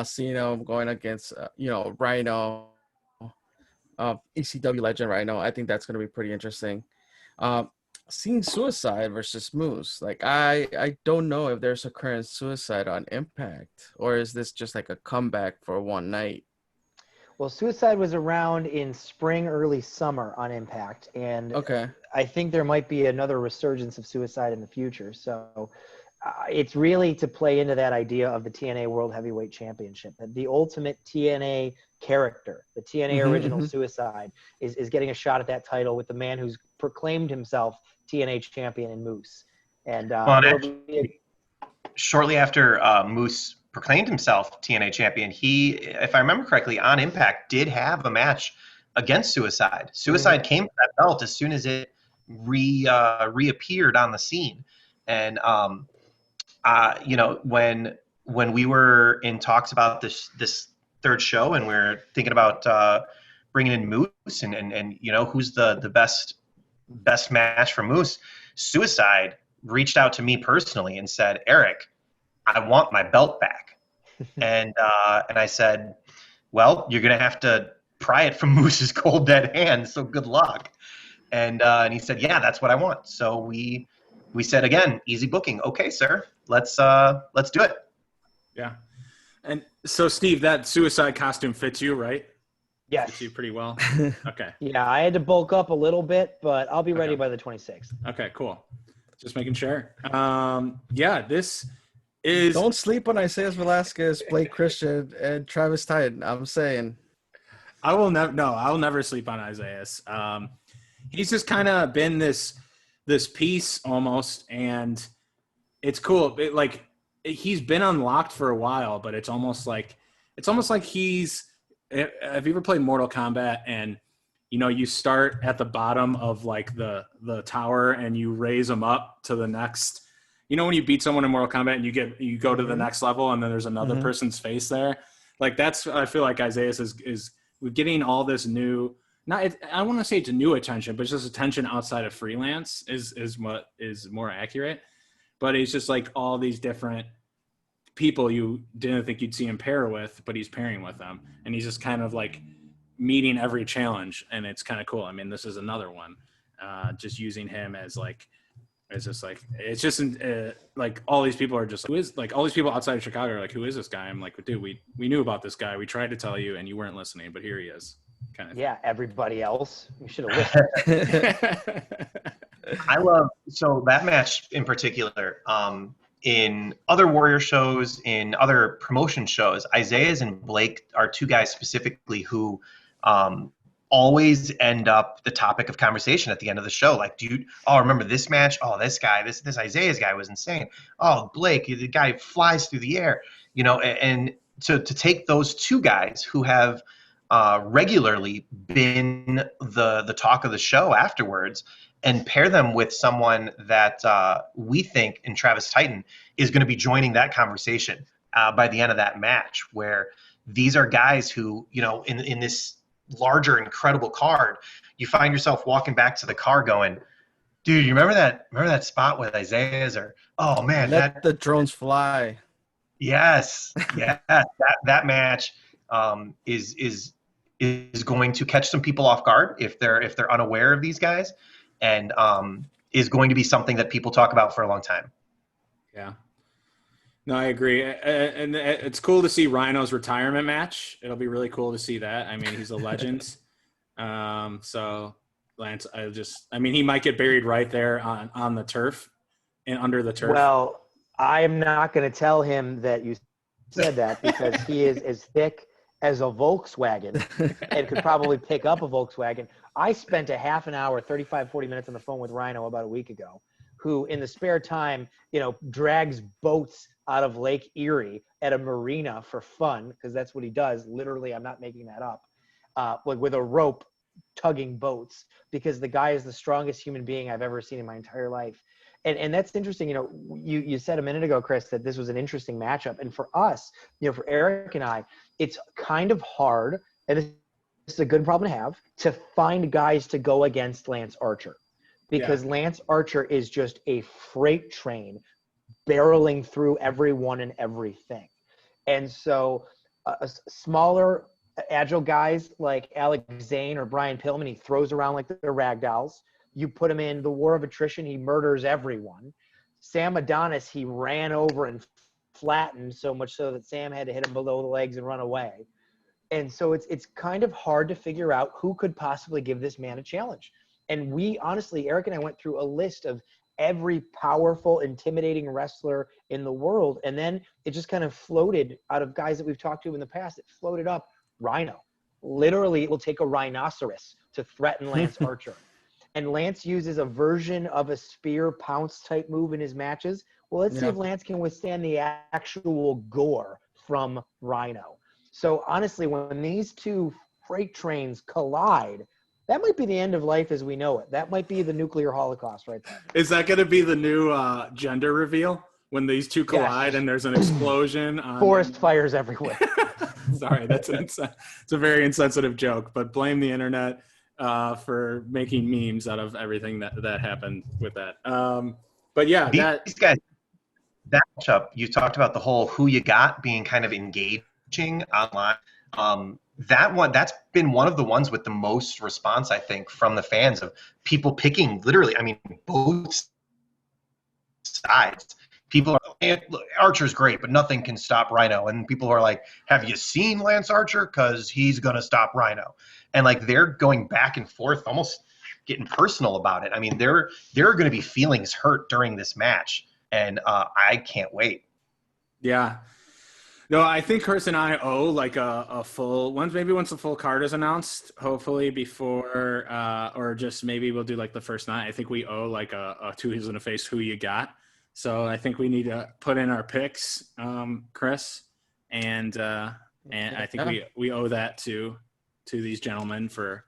Seeing him going against Rhino, ECW legend Rhino, I think that's going to be pretty interesting. Seeing Suicide versus Moose, like I don't know if there's a current Suicide on Impact, or is this just like a comeback for one night? Well, Suicide was around in spring, early summer on Impact, and Okay. I think there might be another resurgence of Suicide in the future. So it's really to play into that idea of the TNA World Heavyweight Championship. The ultimate TNA character, the TNA original Suicide, is getting a shot at that title with the man who's proclaimed himself TNA champion in Moose. And shortly after Moose proclaimed himself TNA champion, he, if I remember correctly, on Impact did have a match against Suicide. Suicide came to that belt as soon as it reappeared on the scene. And when we were in talks about this third show, and we're thinking about bringing in Moose and who's the best match for Moose, Suicide reached out to me personally and said, "Eric, I want my belt back." and I said, "Well, you're gonna have to pry it from Moose's cold dead hands, so good luck." And he said, "Yeah, that's what I want." So we said, again, easy booking. Okay, sir, let's do it. Yeah. And so Steve, that Suicide costume fits you, right? yes. Fits you pretty well. Okay. Yeah, I had to bulk up a little bit, but I'll be ready by the 26th. Okay, cool. Just making sure. Yeah, this is. Don't sleep on Isaiah Velasquez, Blake Christian, and Travis Titan. I'm saying. I'll never sleep on Isaiah. He's just kind of been this piece almost, and it's cool. He's been unlocked for a while, but it's almost like he's. Have you ever played Mortal Kombat and you start at the bottom of like the tower and you raise them up to the next. When you beat someone in Mortal Kombat and you go to the next level and then there's another person's face there. Like that's I feel like Isaiah is we're getting all this new. I want to say it's new attention, but it's just attention outside of freelance is what is more accurate. But it's just like all these different people you didn't think you'd see him pair with, but he's pairing with them, and he's just kind of like meeting every challenge, and it's kind of cool. I mean, this is another one, just using him as like, it's just like all these people are just all these people outside of Chicago are like, who is this guy? I'm like, dude, we knew about this guy. We tried to tell you, and you weren't listening, but here he is. Kind of. Yeah, everybody else, you should have listened. I love that match in particular. In other Warrior shows, in other promotion shows, Isaiah's and Blake are two guys specifically who always end up the topic of conversation at the end of the show. Like, dude, remember this match? Oh, this guy, this Isaiah's guy was insane. Oh, Blake, the guy flies through the air, and to take those two guys who have regularly been the talk of the show afterwards and pair them with someone that we think in Travis Titan is going to be joining that conversation by the end of that match, where these are guys who, in this larger, incredible card, you find yourself walking back to the car going, dude, you remember that spot with Isaiah's, or, oh man, let the drones fly. Yes. Yeah. that match is going to catch some people off guard if they're unaware of these guys. And is going to be something that people talk about for a long time. Yeah. No, I agree. And it's cool to see Rhino's retirement match. It'll be really cool to see that. I mean, he's a legend. So Lance, he might get buried right there on the turf and under the turf. Well, I'm not going to tell him that you said that because he is as thick as a Volkswagen and could probably pick up a Volkswagen. I spent a half an hour, 35, 40 minutes on the phone with Rhino about a week ago, who in the spare time, drags boats out of Lake Erie at a marina for fun, because that's what he does. Literally, I'm not making that up, with a rope tugging boats, because the guy is the strongest human being I've ever seen in my entire life. And that's interesting. You said a minute ago, Chris, that this was an interesting matchup. And for us, for Eric and I, it's kind of hard, and it's a good problem to have, to find guys to go against Lance Archer, because Lance Archer is just a freight train barreling through everyone and everything. And so smaller, agile guys like Alex Zane or Brian Pillman, he throws around like they're rag dolls. You put him in the war of attrition, he murders everyone. Sam Adonis, he ran over and flattened so much so that Sam had to hit him below the legs and run away. And so it's kind of hard to figure out who could possibly give this man a challenge. And we honestly, Eric and I went through a list of every powerful, intimidating wrestler in the world. And then it just kind of floated out of guys that we've talked to in the past. It floated up Rhino. Literally, it will take a rhinoceros to threaten Lance Archer. And Lance uses a version of a spear pounce type move in his matches. Well, let's see if Lance can withstand the actual gore from Rhino. So honestly, when these two freight trains collide, that might be the end of life as we know it. That might be the nuclear holocaust right there. Is that going to be the new gender reveal when these two collide and there's an explosion? Forest fires everywhere. Sorry, it's a very insensitive joke, but blame the internet for making memes out of everything that happened with that. But yeah, these guys, that matchup, you talked about the whole who you got being kind of engaging online. That's been one of the ones with the most response, I think, from the fans, of people picking literally, both sides. People are, Archer's great, but nothing can stop Rhino. And people are like, have you seen Lance Archer? Because he's going to stop Rhino. And they're going back and forth, almost getting personal about it. There are going to be feelings hurt during this match. And I can't wait. Yeah. No, I think Chris and I owe a full once the full card is announced, hopefully before or just maybe we'll do the first night. I think we owe a two heels in a face who you got, So I think we need to put in our picks, Chris, and I think we owe that to these gentlemen for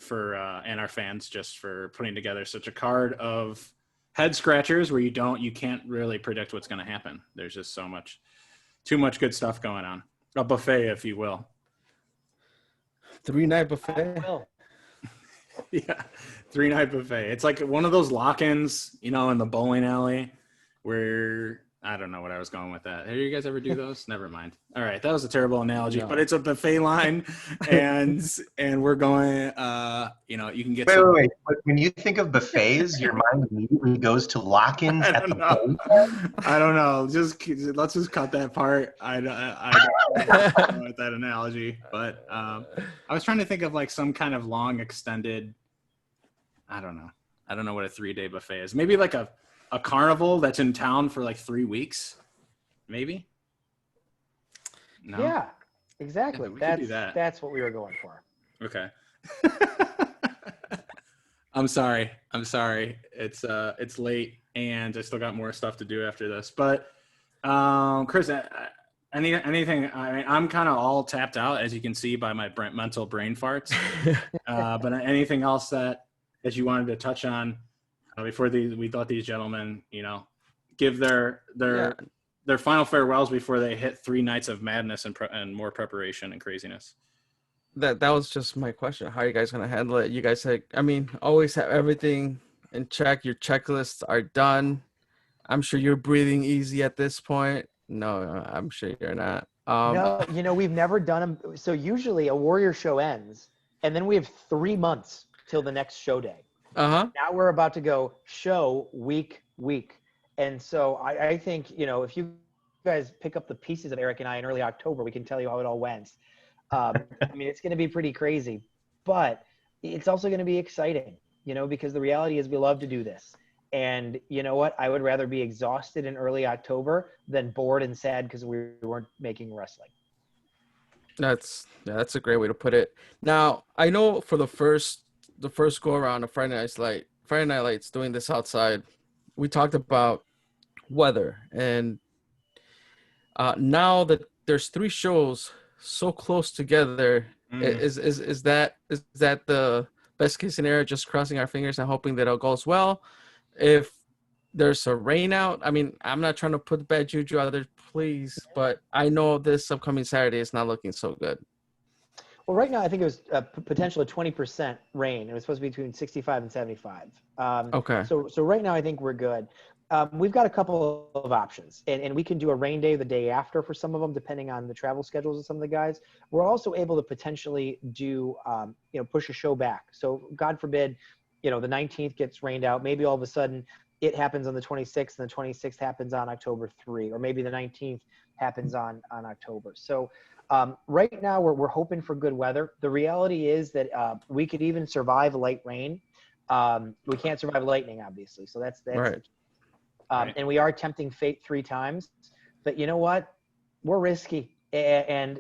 and our fans just for putting together such a card of head scratchers where you can't really predict what's going to happen. There's just too much good stuff going on. A buffet, if you will. 3-night buffet. Yeah, 3-night buffet. It's like one of those lock-ins, in the bowling alley where I don't know what I was going with that. Have you guys ever do those? Never mind. All right, that was a terrible analogy, but it's a buffet line, and we're going. You can get. Wait. But when you think of buffets, your mind immediately goes to lock-ins at the bowling alley? I don't know. Let's just cut that part. I don't know with that analogy, but I was trying to think of like some kind of long extended. I don't know what a 3-day buffet is. Maybe like a carnival that's in town for like 3 weeks, maybe. No? Yeah, exactly. Yeah, that's what we were going for. Okay. I'm sorry. It's late and I still got more stuff to do after this. But Chris, anything? I mean, I'm kind of all tapped out, as you can see by my mental brain farts. But anything else that you wanted to touch on before we thought these gentlemen, give their final farewells before they hit 3 nights of madness and more preparation and craziness? That was just my question. How are you guys gonna handle it? You guys always have everything in check. Your checklists are done. I'm sure you're breathing easy at this point. No, I'm sure you're not. No, we've never done them. So usually a Warrior show ends, and then we have 3 months till the next show day. Uh-huh. Now we're about to go show week. And so I think, if you guys pick up the pieces of Eric and I in early October, we can tell you how it all went. I mean, it's going to be pretty crazy, but it's also going to be exciting, because the reality is we love to do this. And you know what? I would rather be exhausted in early October than bored and sad because we weren't making wrestling. That's a great way to put it. Now, I know for the first go around of Friday Night Lights doing this outside, we talked about weather, and now that there's 3 shows so close together, is that the best case scenario? Just crossing our fingers and hoping that it all goes well. If there's a rain out, I mean, I'm not trying to put bad juju out there, please, but I know this upcoming Saturday is not looking so good. Well, right now I think it was potential of 20% rain. It was supposed to be between 65 and 75. Okay. So right now I think we're good. We've got a couple of options, and we can do a rain day the day after for some of them, depending on the travel schedules of some of the guys. We're also able to potentially do, push a show back. So God forbid, the 19th gets rained out. Maybe all of a sudden it happens on the 26th and the 26th happens on October 3, or maybe the 19th happens on October. So right now we're hoping for good weather. The reality is that we could even survive light rain. We can't survive lightning, obviously. So that's right. Right. And we are tempting fate 3 times, but you know what? We're risky, and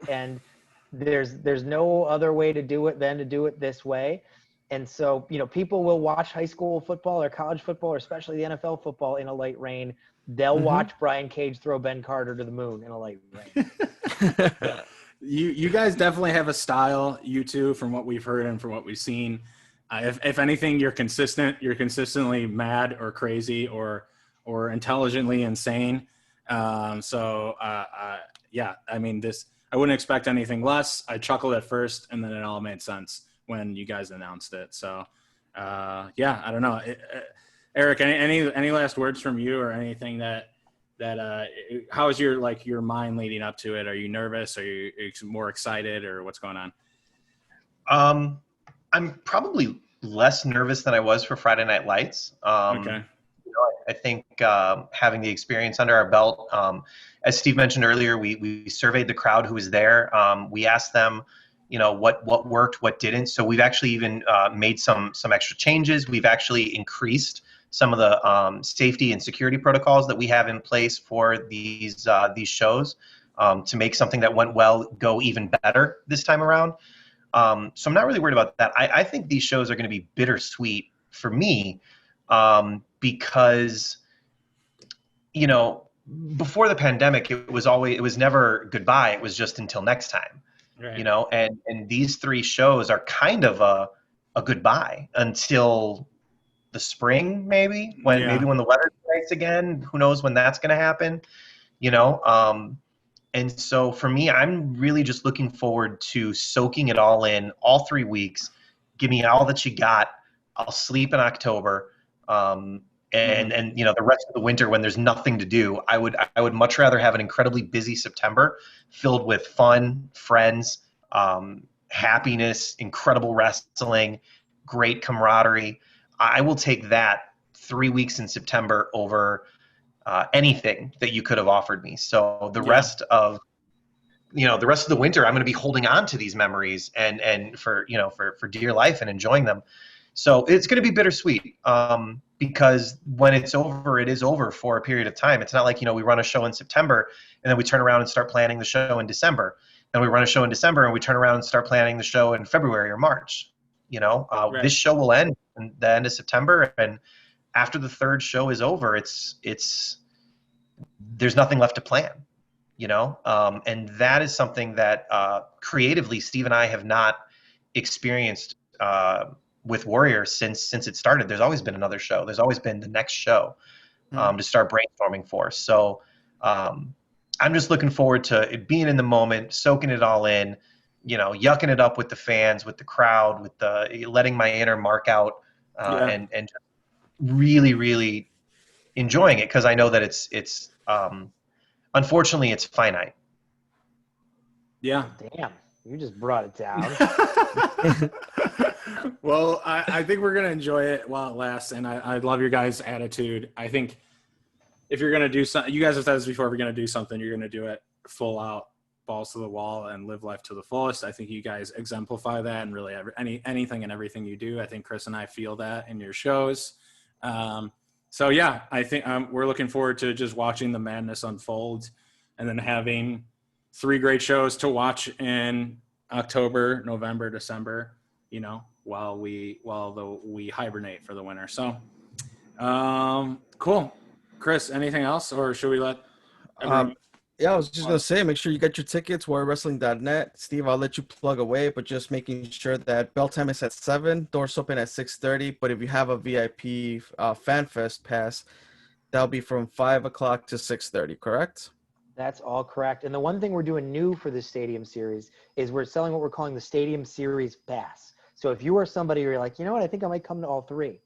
there's no other way to do it than to do it this way. And so, people will watch high school football or college football, or especially the NFL football in a light rain. They'll watch Brian Cage throw Ben Carter to the moon in a light rain. You guys definitely have a style, you two, from what we've heard and from what we've seen. If anything, you're consistent. You're consistently mad or crazy or intelligently insane. Yeah, I mean, I wouldn't expect anything less. I chuckled at first, and then it all made sense when you guys announced it. So, yeah, I don't know. Eric, any last words from you, or anything that how is your mind leading up to it? Are you nervous? Are you more excited, or what's going on? I'm probably less nervous than I was for Friday Night Lights. Okay. I think having the experience under our belt, as Steve mentioned earlier, we surveyed the crowd who was there. We asked them, what worked, what didn't. So we've actually even made some extra changes. We've actually increased some of the safety and security protocols that we have in place for these shows to make something that went well go even better this time around. So I'm not really worried about that. I think these shows are going to be bittersweet for me because you know, before the pandemic, it was never goodbye. It was just until next time, Right. you know, and these 3 shows are kind of a goodbye until the spring, maybe when the weather's nice again. Who knows when that's going to happen, you know? And so for me, I'm really just looking forward to soaking it all in all 3 weeks. Give me all that you got. I'll sleep in October. And you know, the rest of the winter when there's nothing to do, I would much rather have an incredibly busy September filled with fun, friends, happiness, incredible wrestling, great camaraderie. I will take that 3 weeks in September over anything that you could have offered me. So the rest of the winter, I'm going to be holding on to these memories and for dear life and enjoying them. So it's going to be bittersweet because when it's over, it is over for a period of time. It's not like, we run a show in September and then we turn around and start planning the show in December. And we run a show in December and we turn around and start planning the show in February or March. Right. This show will end at the end of September, and after the 3rd show is over, there's nothing left to plan. And that is something that creatively Steve and I have not experienced with Warrior since it started. There's always been another show. There's always been the next show to start brainstorming for. So I'm just looking forward to it being in the moment, soaking it all in, yucking it up with the fans, with the crowd, with letting my inner Mark out, and just really, really enjoying it, because I know that it's unfortunately it's finite. Yeah. Damn, you just brought it down. Well, I think we're going to enjoy it while it lasts, and I love your guys' attitude. I think if you're going to do something, you guys have said this before, if you're going to do something, you're going to do it full out, balls to the wall, and live life to the fullest. I think you guys exemplify that in really anything and everything you do. I think Chris and I feel that in your shows. So, yeah, I think we're looking forward to just watching the madness unfold and then having 3 great shows to watch in October, November, December, while we hibernate for the winter. So, cool. Chris, anything else, or should we let everyone? Yeah, I was just going to say, make sure you get your tickets, warriorwrestling.net. Steve, I'll let you plug away, but just making sure that bell time is at 7, doors open at 6:30. But if you have a VIP Fan Fest pass, that'll be from 5 o'clock to 6:30, correct? That's all correct. And the one thing we're doing new for this Stadium Series is we're selling what we're calling the Stadium Series Pass. So if you are somebody where you're like, I think I might come to all 3.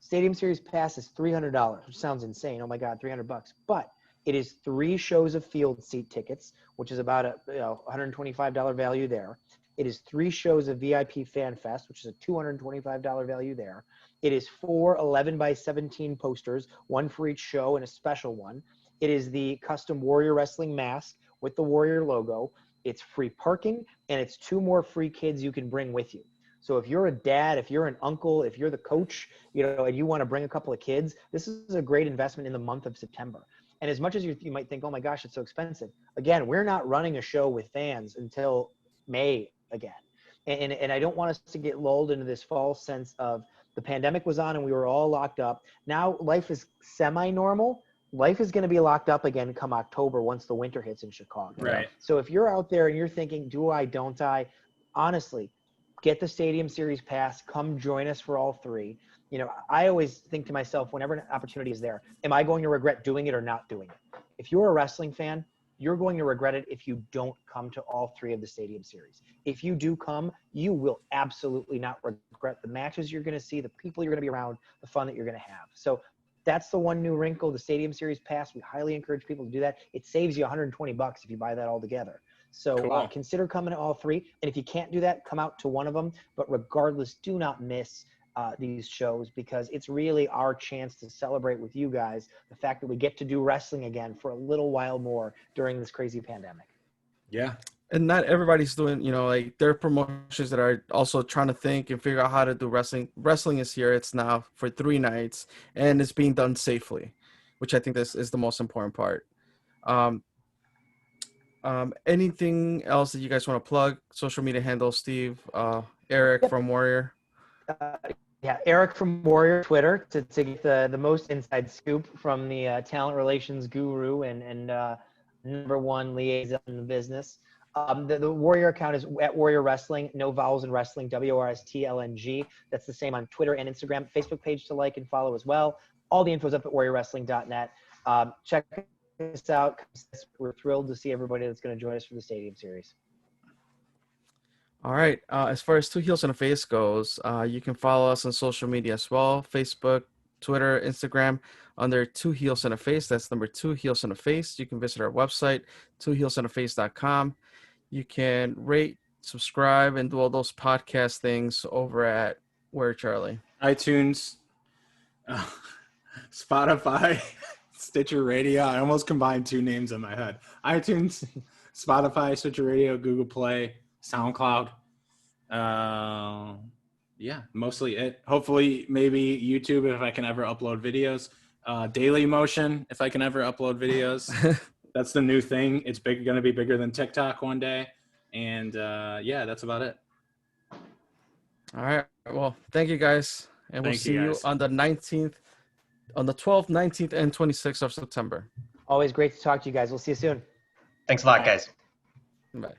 Stadium Series Pass is $300, which sounds insane. Oh my God, $300. But it is 3 shows of field seat tickets, which is about a $125 value there. It is 3 shows of VIP Fan Fest, which is a $225 value there. It is 4 11x17 posters, 1 for each show and a special one. It is the custom Warrior Wrestling mask with the Warrior logo. It's free parking, and it's 2 more free kids you can bring with you. So if you're a dad, if you're an uncle, if you're the coach, and you want to bring a couple of kids, this is a great investment in the month of September. And as much as you might think, oh my gosh, it's so expensive. Again, we're not running a show with fans until May again. And I don't want us to get lulled into this false sense of the pandemic was on and we were all locked up. Now life is semi-normal. Life is going to be locked up again come October once the winter hits in Chicago. Right. So if you're out there and you're thinking, do I, don't I? Honestly, get the Stadium Series Pass. Come join us for all 3. I always think to myself, whenever an opportunity is there, am I going to regret doing it or not doing it? If you're a wrestling fan, you're going to regret it if you don't come to all 3 of the Stadium Series. If you do come, you will absolutely not regret the matches you're going to see, the people you're going to be around, the fun that you're going to have. So that's the one new wrinkle, the Stadium Series Pass. We highly encourage people to do that. It saves you $120 if you buy that all together. So Cool. Consider coming to all 3. And if you can't do that, come out to one of them. But regardless, do not miss these shows, because it's really our chance to celebrate with you guys the fact that we get to do wrestling again for a little while more during this crazy pandemic. Yeah. And not everybody's doing, there are promotions that are also trying to think and figure out how to do wrestling. Wrestling is here. It's now for 3 nights, and it's being done safely, which I think this is the most important part. Anything else that you guys want to plug? Social media handle, Steve, Eric from Warrior? Yeah, Eric from Warrior Twitter to get the most inside scoop from the talent relations guru and #1 liaison in the business. The Warrior account is at Warrior Wrestling, no vowels in wrestling, WRSTLNG. That's the same on Twitter and Instagram. Facebook page to like and follow as well. All the info's up at warriorwrestling.net. Check us out. We're thrilled to see everybody that's going to join us for the Stadium Series. All right. As far as Two Heels and a Face goes, you can follow us on social media as well: Facebook, Twitter, Instagram, under Two Heels and a Face. That's number 2 Heels and a Face. You can visit our website, twoheelsandaface.com. You can rate, subscribe, and do all those podcast things over at Where Charlie. iTunes, Spotify, Stitcher Radio. I almost combined 2 names in my head. iTunes, Spotify, Stitcher Radio, Google Play, SoundCloud. Yeah, mostly it. Hopefully, maybe YouTube if I can ever upload videos. Daily Motion if I can ever upload videos. That's the new thing. It's going to be bigger than TikTok one day. And yeah, that's about it. All right. Well, thank you guys. And we'll see you on the 19th, on the 12th, 19th, and 26th of September. Always great to talk to you guys. We'll see you soon. Thanks a lot, guys. Bye.